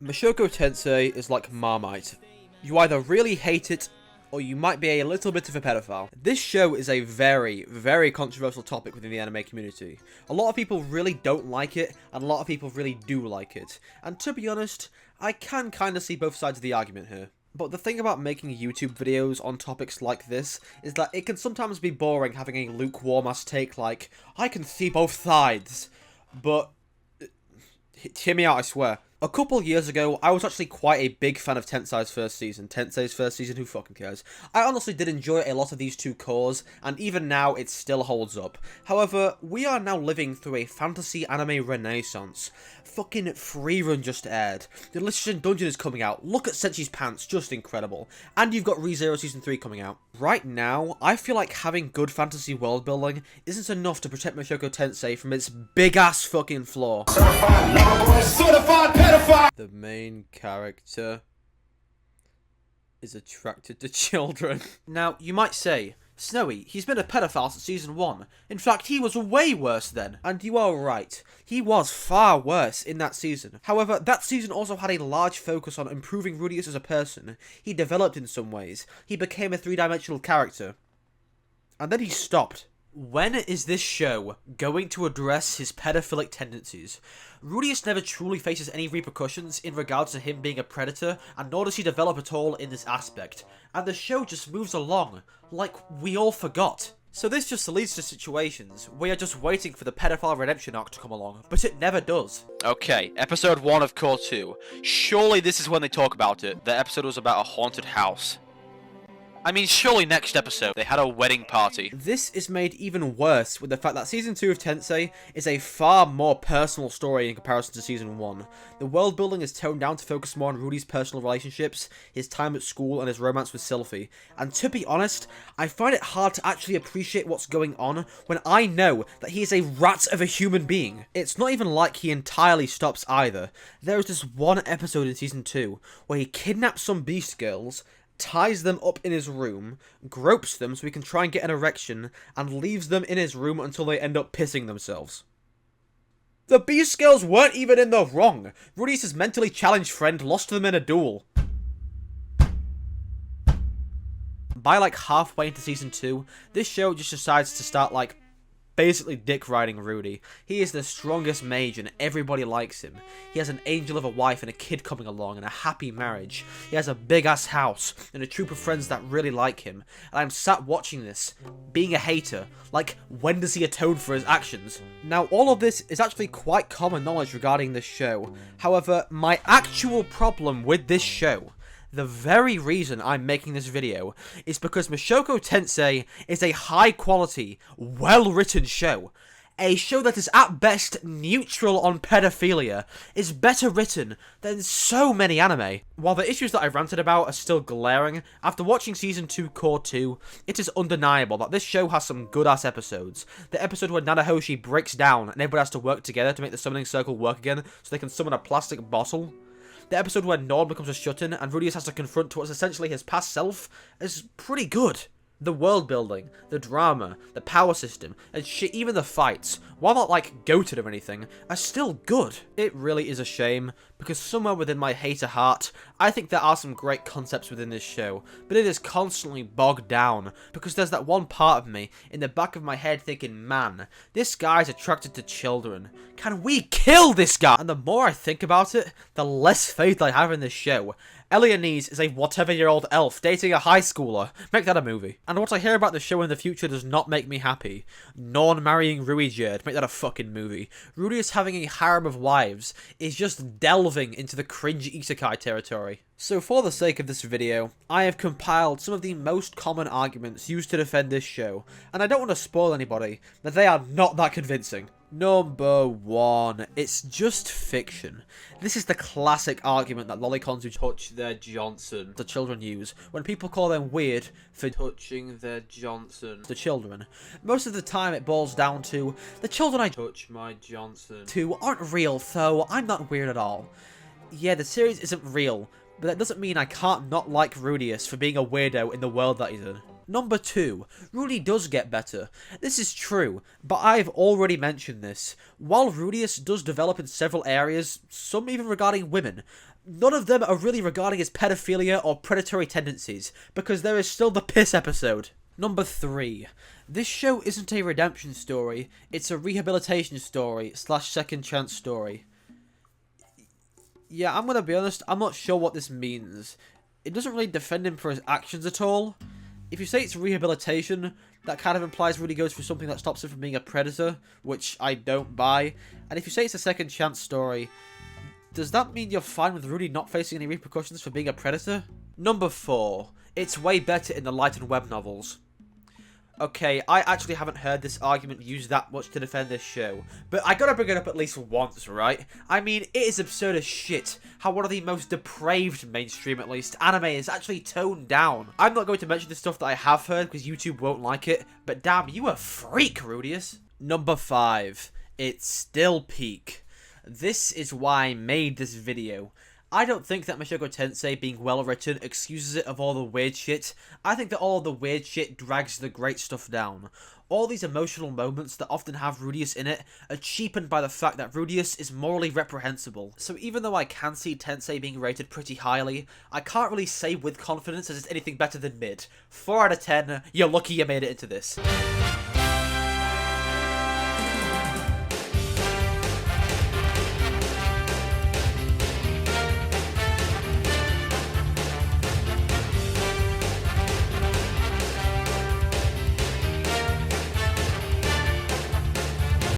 Mushoku Tensei is like Marmite. You either really hate it, or you might be a little bit of a pedophile. This show is a very, very controversial topic within the anime community. A lot of people really don't like it, and a lot of people really do like it. And to be honest, I can kinda see both sides of the argument here. But the thing about making YouTube videos on topics like this is that it can sometimes be boring having a lukewarm-ass take like, I can see both sides. But hear me out, I swear. A couple years ago, I was actually quite a big fan of Tensei's first season, who fucking cares. I honestly did enjoy a lot of these two cores, and even now, it still holds up. However, we are now living through a fantasy anime renaissance. Fucking Freerun just aired. The Elysian Dungeon is coming out. Look at Senchi's pants, just incredible. And you've got ReZero Season 3 coming out. Right now, I feel like having good fantasy world building isn't enough to protect Mushoku Tensei from its big-ass fucking flaw. The main character is attracted to children. Now, you might say, Snowy, he's been a pedophile since season 1. In fact, he was way worse then. And you are right. He was far worse in that season. However, that season also had a large focus on improving Rudius as a person. He developed in some ways. He became a three-dimensional character. And then he stopped. When is this show going to address his pedophilic tendencies? Rudius never truly faces any repercussions in regards to him being a predator, and nor does he develop at all in this aspect. And the show just moves along, like we all forgot. So this just leads to situations where you're just waiting for the pedophile redemption arc to come along, but it never does. Okay, episode 1 of Core 2. Surely this is when they talk about it. The episode was about a haunted house. I mean, surely next episode, they had a wedding party. This is made even worse with the fact that Season 2 of Tensei is a far more personal story in comparison to Season 1. The world building is toned down to focus more on Rudy's personal relationships, his time at school, and his romance with Sylphie. And to be honest, I find it hard to actually appreciate what's going on when I know that he is a rat of a human being. It's not even like he entirely stops either. There is this one episode in Season 2 where he kidnaps some beast girls, ties them up in his room, gropes them so he can try and get an erection, and leaves them in his room until they end up pissing themselves. The Beast Girls weren't even in the wrong. Rudy's mentally challenged friend lost to them in a duel. By like halfway into Season 2, this show just decides to start like basically dick riding Rudy. He is the strongest mage and everybody likes him. He has an angel of a wife and a kid coming along and a happy marriage. He has a big ass house and a troop of friends that really like him. And I'm sat watching this, being a hater, like when does he atone for his actions? Now all of this is actually quite common knowledge regarding this show. However, my actual problem with this show, the very reason I'm making this video, is because Mushoku Tensei is a high-quality, well-written show. A show that is at best neutral on pedophilia is better written than so many anime. While the issues that I ranted about are still glaring, after watching Season 2 Core 2, it is undeniable that this show has some good-ass episodes. The episode where Nanahoshi breaks down and everybody has to work together to make the summoning circle work again so they can summon a plastic bottle. The episode where Norn becomes a shut-in and Rudius has to confront what's essentially his past self is pretty good. The world building, the drama, the power system, and shit, even the fights, while not like goated or anything, are still good. It really is a shame, because somewhere within my hater heart, I think there are some great concepts within this show, but it is constantly bogged down, because there's that one part of me in the back of my head thinking, man, this guy's attracted to children. Can we kill this guy? And the more I think about it, the less faith I have in this show. Elianese is a whatever-year-old elf dating a high schooler. Make that a movie. And what I hear about the show in the future does not make me happy. Norn marrying Ruijerd. Make that a fucking movie. Rudius having a harem of wives is just delving into the cringe isekai territory. So for the sake of this video, I have compiled some of the most common arguments used to defend this show. And I don't want to spoil anybody, but they are not that convincing. Number 1, it's just fiction. This is the classic argument that lolicons who touch their Johnson the children use when people call them weird for touching their Johnson to children. Most of the time it boils down to, the children I touch my Johnson to aren't real, so I'm not weird at all. Yeah, the series isn't real, but that doesn't mean I can't not like Rudius for being a weirdo in the world that he's in. Number 2, Rudy does get better. This is true, but I've already mentioned this. While Rudius does develop in several areas, some even regarding women, none of them are really regarding as pedophilia or predatory tendencies, because there is still the piss episode. Number 3. This show isn't a redemption story, it's a rehabilitation story / second chance story. Yeah, I'm gonna be honest, I'm not sure what this means. It doesn't really defend him for his actions at all. If you say it's rehabilitation, that kind of implies Rudy goes through something that stops him from being a predator, which I don't buy. And if you say it's a second chance story, does that mean you're fine with Rudy not facing any repercussions for being a predator? Number 4. It's way better in the light and web novels. Okay, I actually haven't heard this argument used that much to defend this show, but I gotta bring it up at least once, right? I mean, it is absurd as shit how one of the most depraved, mainstream at least, anime is actually toned down. I'm not going to mention the stuff that I have heard because YouTube won't like it, but damn, you a freak, Rudius. Number 5. It's still peak. This is why I made this video. I don't think that Mushoku Tensei being well written excuses it of all the weird shit. I think that all of the weird shit drags the great stuff down. All these emotional moments that often have Rudius in it are cheapened by the fact that Rudius is morally reprehensible. So even though I can see Tensei being rated pretty highly, I can't really say with confidence that it's anything better than mid. 4 out of 10, you're lucky you made it into this.